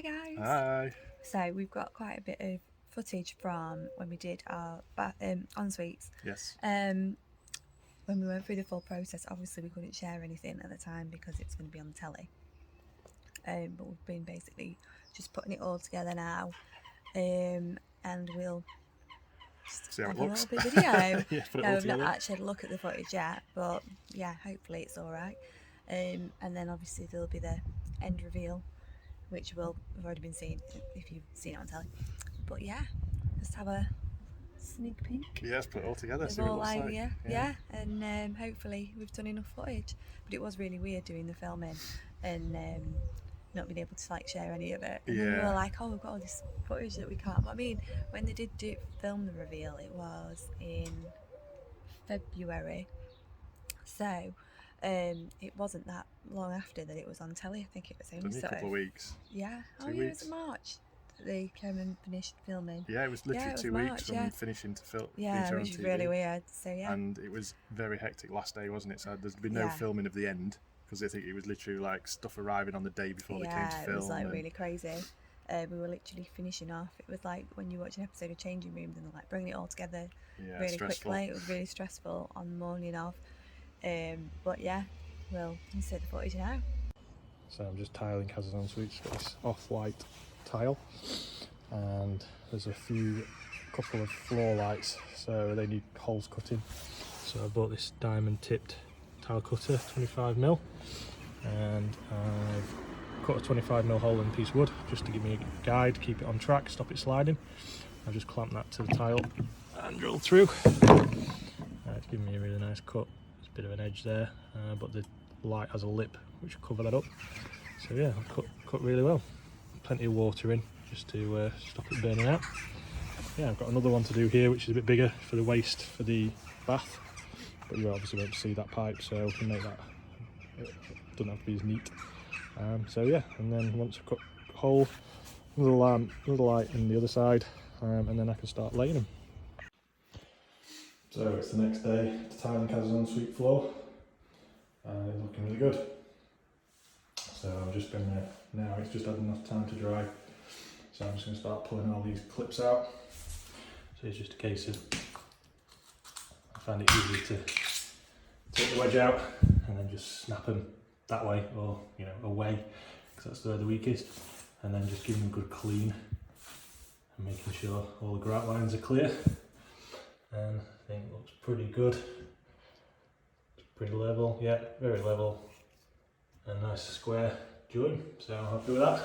guys! Hi! So we've got quite a bit of footage from when we did our en-suites. Yes. When we went through the full process, obviously we couldn't share anything at the time because it's going to be on the telly. But we've been basically just putting it all together now, and we'll just See how have it a looks. little bit video. Yeah, put it No, all we've not together. actually had a look at the footage yet, but yeah, hopefully it's all right. And then obviously there'll be the end reveal, which we've already been seeing if you've seen it on telly. But yeah, just have a sneak peek Yeah, let's put it all together, of see what it all looks like. idea. Yeah, and hopefully we've done enough footage. But it was really weird doing the filming and not being able to like share any of it. And then we were like, oh, we've got all this footage that we can't. But I mean, when they did film the reveal, it was in February, so it wasn't that long after that it was on telly. I think it was only Only a couple of weeks. yeah. 2 Oh yeah, weeks. it was March that they came and finished filming. Yeah, it was literally it was 2 March, weeks from finishing to film. Yeah, feature which on is TV. really weird. So yeah. And it was very hectic last day, wasn't it? So there's been no filming of the end because I think it was literally like stuff arriving on the day before they came to film. It was like really crazy. We were literally finishing off. It was like when you watch an episode of Changing Rooms and they're like bringing it all together really stressful. quickly. It was really stressful on the morning of. But yeah, we'll insert the footage now. So I'm just tiling Kaz's ensuite. It's got this off-white tile and there's a couple of floor lights, so they need holes cut in. So I bought this diamond tipped tile cutter, 25mm, and I've cut a 25mm hole in a piece of wood just to give me a guide, keep it on track, stop it sliding. I've just clamped that to the tile and drilled through. It's giving me a really nice cut. There's a bit of an edge there, but the light has a lip which will cover that up. So yeah, I've cut really well. Plenty of water in just to stop it burning out. Yeah, I've got another one to do here which is a bit bigger for the waste for the bath, but you obviously won't see that pipe, so we can make that, it doesn't have to be as neat. So yeah, and then once I've cut a hole, another light in the other side, and then I can start laying them. So it's the next day to tiling Kaz's ensuite floor, and it's looking really good. So I've just been there now, it's just had enough time to dry, so I'm just going to start pulling all these clips out. So it's just a case of, I find it easier to take the wedge out and then just snap them that way, or away, because that's where the weakest, and then just give them a good clean and making sure all the grout lines are clear. And I think it looks pretty good. It's pretty level, yeah, very level. A nice square join, so I'm happy with that.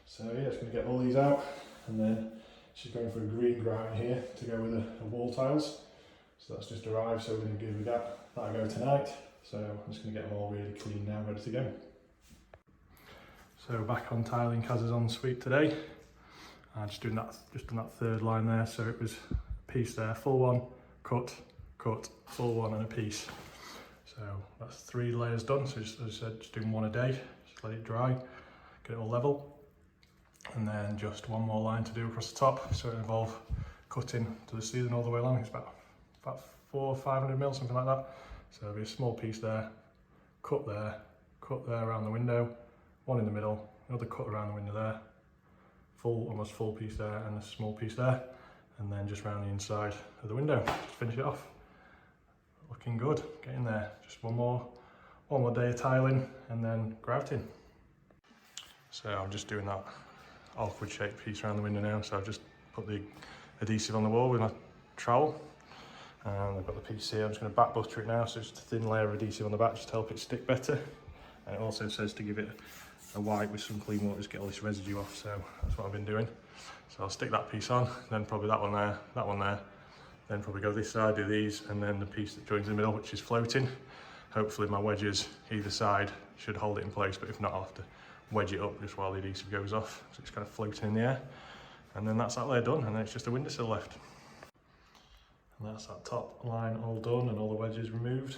So yeah, just going to get all these out, and then she's going for a green grout in here to go with the wall tiles. So that's just arrived, so we're going to give that a go tonight. So I'm just going to get them all really clean now, ready to go. So back on tiling Kaz's ensuite today. Just done that third line there, so it was a piece there, full one, cut, full one and a piece. So that's 3 layers done, so just, as I said, just doing one a day, just let it dry, get it all level. And then just one more line to do across the top, so it involves cutting to the ceiling all the way along. It's about 400 or 500mm, something like that. So there'll be a small piece there, cut there around the window, one in the middle, another cut around the window there, almost full piece there, and a small piece there, and then just round the inside of the window, just finish it off. Looking good, getting there. Just one more day of tiling and then grouting. So I'm just doing that awkward shaped piece around the window now. So I've just put the adhesive on the wall with my trowel, and I've got the piece here. I'm just going to back butter it now, so it's a thin layer of adhesive on the back just to help it stick better. And it also says to give it a wipe with some clean water to get all this residue off, so that's what I've been doing. So I'll stick that piece on, then probably that one there, then probably go this side, do these, and then the piece that joins in the middle, which is floating. Hopefully my wedges either side should hold it in place, but if not, I'll have to wedge it up just while the adhesive goes off, so it's kind of floating in the air. And then that's that layer done, and then it's just a windowsill left. And that's that top line all done and all the wedges removed.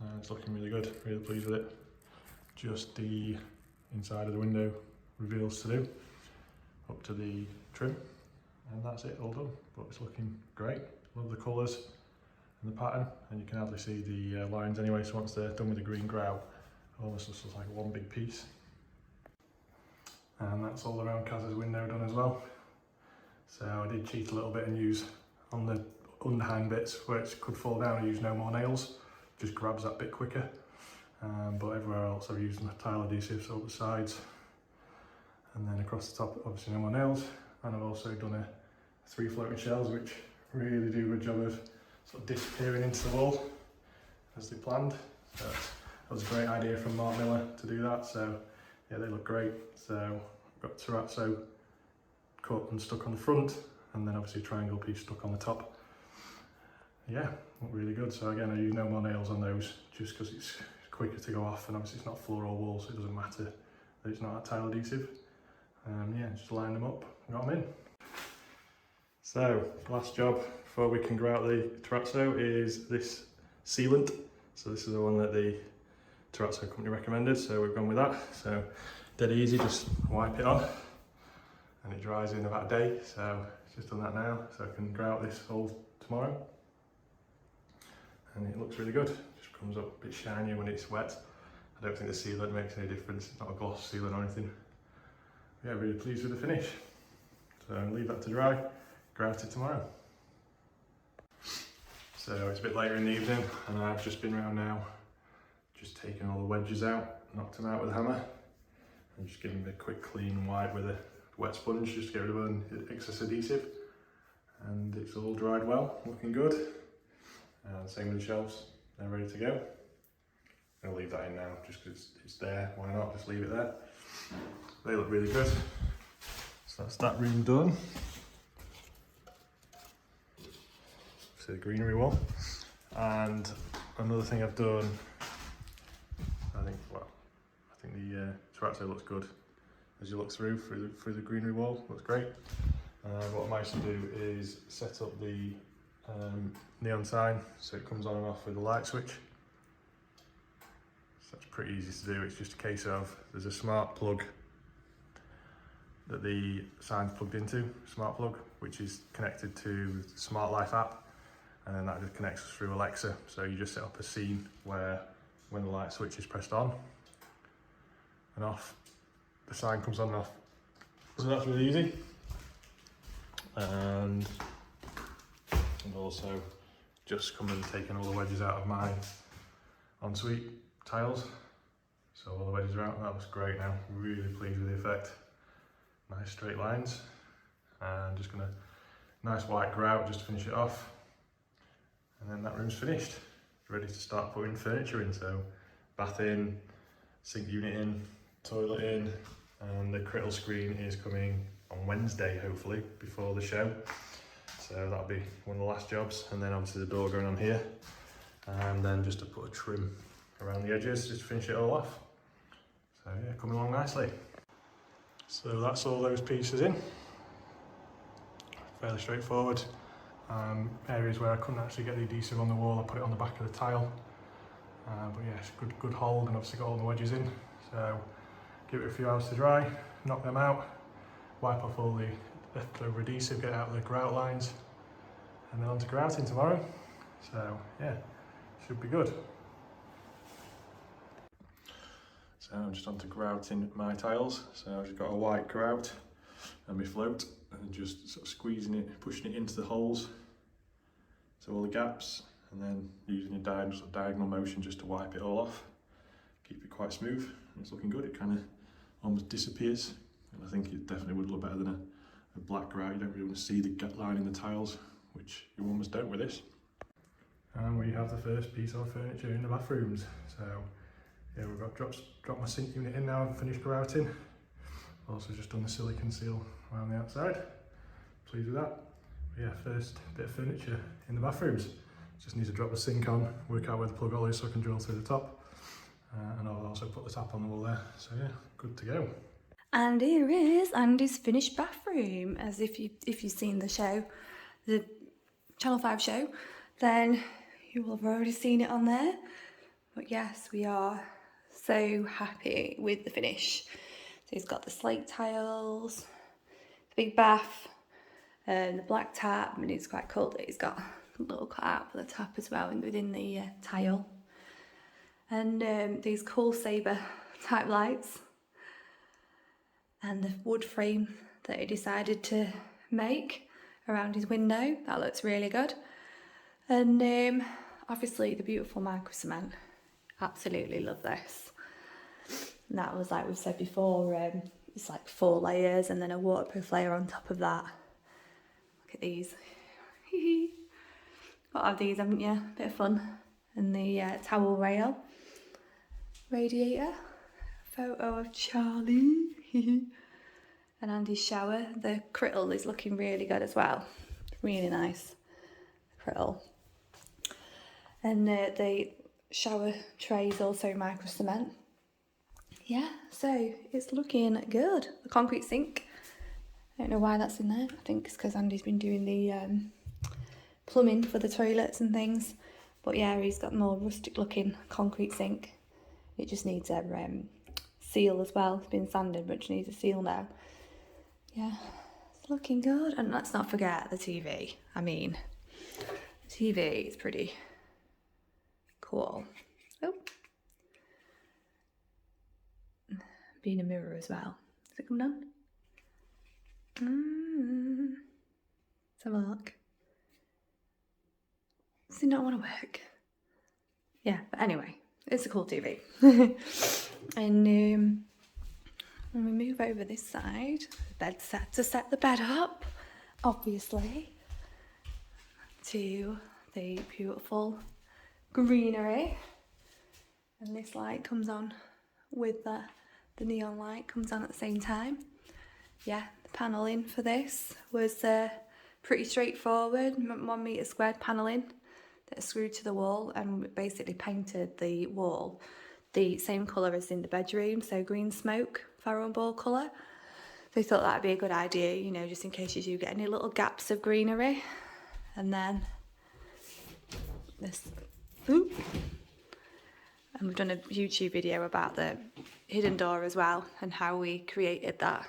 And it's looking really good, really pleased with it. Just the inside of the window reveals to do, up to the trim, and that's it, all done. But it's looking great, love the colours and the pattern, and you can hardly see the lines anyway, so once they're done with the green grout, it almost looks like one big piece. and that's all around Kaz's window done as well. So I did cheat a little bit and use on the underhang bits where it could fall down, I used No More Nails, just grabs that bit quicker. But everywhere else I've used my tile adhesive, so up the sides and then across the top, obviously No More Nails. And I've also done a 3 floating shells which really do a good job of sort of disappearing into the wall as they planned. So that was a great idea from Mark Millar to do that, so yeah, they look great. So I've got terrazzo cut and stuck on the front, and then obviously a triangle piece stuck on the top. Yeah, look really good. So again, I use No More Nails on those just because it's quicker to go off, and obviously it's not floor or wall, so it doesn't matter that it's not that tile adhesive. Yeah, just line them up, got them in. So last job before we can grout the terrazzo is this sealant. So this is the one that the terrazzo company recommended, so we've gone with that. So dead easy, just wipe it on and it dries in about a day. So just done that now, so I can grout this all tomorrow. And it looks really good, just comes up a bit shinier when it's wet. I don't think the sealant makes any difference, it's not a gloss sealant or anything. Yeah, really pleased with the finish. So I'll leave that to dry, grout it tomorrow. So it's a bit later in the evening and I've just been around now, just taking all the wedges out, knocked them out with a hammer, and just giving them a quick clean wipe with a wet sponge just to get rid of any excess adhesive. And it's all dried well, looking good. Same with the shelves, they're ready to go. I'll leave that in now just because it's there, why not, just leave it there. They look really good. So that's that room done. So the greenery wall. And another thing I've done, I think the terrazzo looks good as you look through the greenery wall, looks great. What I might actually do is set up the neon sign so it comes on and off with a light switch. So that's pretty easy to do, it's just a case of there's a smart plug that the sign's plugged into, smart plug, which is connected to the Smart Life app, and then that just connects through Alexa. So you just set up a scene where when the light switch is pressed on and off, the sign comes on and off. So that's really easy. And also just come and taken all the wedges out of my ensuite tiles. So all the wedges are out, that looks great now, really pleased with the effect. Nice straight lines, and just gonna nice white grout just to finish it off, and then that room's finished, ready to start putting furniture in. So bath in, sink unit in, toilet in, and the crittle screen is coming on Wednesday hopefully before the show, so that'll be one of the last jobs. And then obviously the door going on here, and then just to put a trim around the edges just to finish it all off. So yeah, coming along nicely. So that's all those pieces in. Fairly straightforward. Areas where I couldn't actually get the adhesive on the wall, I put it on the back of the tile. But yeah, it's good hold, and obviously got all the wedges in. So give it a few hours to dry, knock them out, wipe off all the leftover adhesive, get out the grout lines, and then on to grouting tomorrow. So yeah, should be good. So I'm just on to grouting my tiles. So I've just got a white grout and my float, and just sort of squeezing it, pushing it into the holes, so all the gaps, and then using a diagonal motion just to wipe it all off, keep it quite smooth. It's looking good, it kind of almost disappears, and I think it definitely would look better than a black grout. You don't really want to see the gap line in the tiles, which you almost don't with this. And we have the first piece of furniture in the bathrooms. So yeah, we've got dropped my sink unit in now and finished grouting. Also just done the silicone seal around the outside. Pleased with that. But yeah, first bit of furniture in the bathrooms. Just need to drop the sink on, work out where the plug hole is so I can drill through the top. And I'll also put the tap on the wall there. So yeah, good to go. And here is Andy's finished bathroom. As if you've seen the show, the Channel 5 show, then you will have already seen it on there. But yes, we are so happy with the finish. So he's got the slate tiles, the big bath, and the black tap, and it's quite cool that he's got a little cut out for the tap as well within the tile. And these cool saber type lights. and the wood frame that he decided to make around his window. That looks really good. And obviously the beautiful micro cement. Absolutely love this. And that was, like we've said before, it's like 4 layers and then a waterproof layer on top of that. Look at these. Got to have these, haven't you? Bit of fun. And the towel rail radiator. Photo of Charlie. And Andy's shower. The crittle is looking really good as well. Really nice. The crittle. And the shower tray is also micro cement. Yeah, so it's looking good. The concrete sink. I don't know why that's in there. I think it's because Andy's been doing the plumbing for the toilets and things. But yeah, he's got more rustic looking concrete sink. It just needs a seal as well. It's been sanded, but it needs a seal now. Yeah, it's looking good. And let's not forget the TV. I mean, the TV is pretty cool. Oh. Being a mirror as well. Is it coming on? Let's have a look. Does it not want to work? Yeah, but anyway, it's a cool TV. And when we move over this side, bed set to set the bed up, obviously, to the beautiful greenery. And this light comes on with the neon light comes on at the same time. Yeah, the paneling for this was pretty straightforward, 1 metre squared paneling that is screwed to the wall, and we basically painted the wall the same colour as in the bedroom, so green smoke, farrow and ball colour. So I thought that'd be a good idea, you know, just in case you do get any little gaps of greenery. And then this, and we've done a YouTube video about the hidden door as well and how we created that.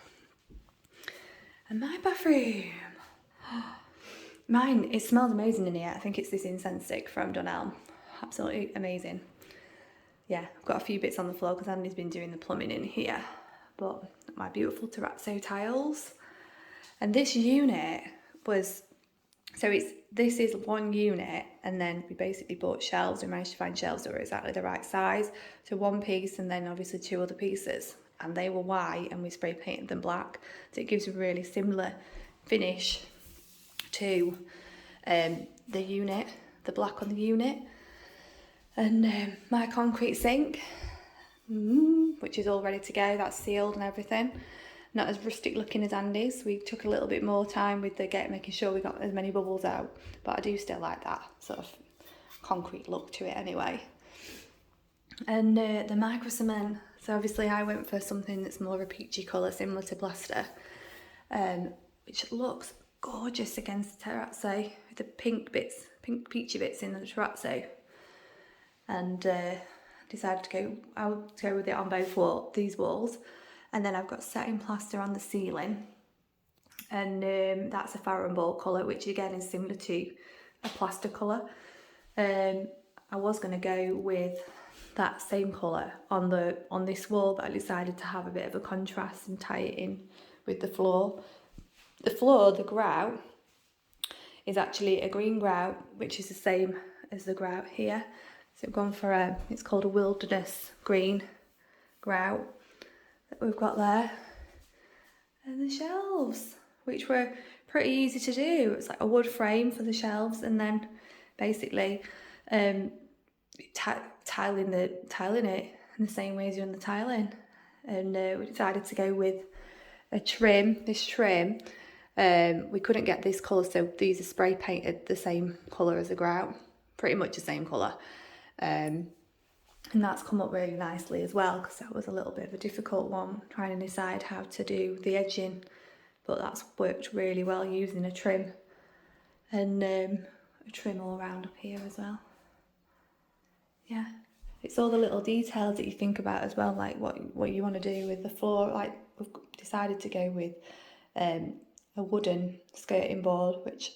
And my bathroom. Mine, it smells amazing in here. I think it's this incense stick from Dunelm. Absolutely amazing. Yeah, I've got a few bits on the floor because Andy's been doing the plumbing in here. But my beautiful terrazzo tiles. And this unit was, so this is 1 unit, and then we basically bought shelves. We managed to find shelves that were exactly the right size. So 1 piece and then obviously 2 other pieces. And they were white and we spray painted them black. So it gives a really similar finish to the unit, the black on the unit. And my concrete sink, which is all ready to go, that's sealed and everything. Not as rustic looking as Andy's. We took a little bit more time with the making sure we got as many bubbles out, but I do still like that sort of concrete look to it anyway. And the micro cement, so obviously I went for something that's more of a peachy colour, similar to plaster, which looks gorgeous against the terrazzo, with the pink peachy bits in the terrazzo. And decided to go with it on both these walls. And then I've got setting plaster on the ceiling, and that's a farrow and ball colour, which again is similar to a plaster colour. I was going to go with that same colour on this wall, but I decided to have a bit of a contrast and tie it in with the floor. The grout is actually a green grout, which is the same as the grout here. So I've gone for it's called a wilderness green grout that we've got there. And the shelves, which were pretty easy to do. It's like a wood frame for the shelves, and then basically tiling it in the same way as you're on the tiling. And we decided to go with this trim. We couldn't get this colour, so these are spray painted the same colour as the grout, pretty much the same colour. And that's come up really nicely as well, because that was a little bit of a difficult one, trying to decide how to do the edging, but that's worked really well using a trim, and a trim all around up here as well. Yeah, it's all the little details that you think about as well, like what you want to do with the floor. Like we've decided to go with a wooden skirting board, which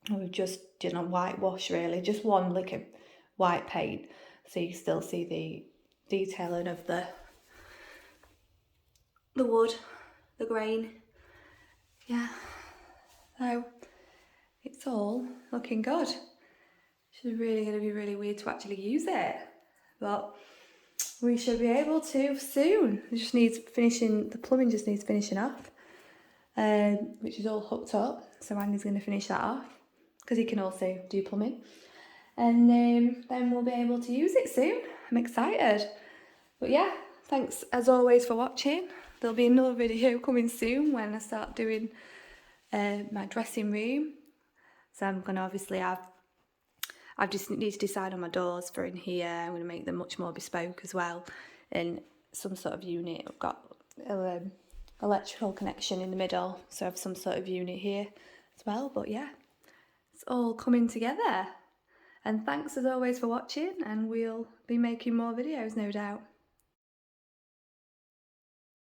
we've just done a whitewash, really, just one lick of white paint, so you still see the detailing of the wood. the grain. Yeah, so it's all looking good. It's really going to be really weird to actually use it, but we should be able to soon. It just needs finishing, the plumbing just needs finishing off, which is all hooked up. So Andy's going to finish that off because he can also do plumbing. And then we'll be able to use it soon. I'm excited. But yeah, thanks as always for watching. There'll be another video coming soon when I start doing my dressing room. So I'm going to obviously I just need to decide on my doors for in here. I'm going to make them much more bespoke as well. And some sort of unit. I've got electrical connection in the middle. So I have some sort of unit here as well. But yeah, it's all coming together. And thanks as always for watching. And we'll be making more videos, no doubt.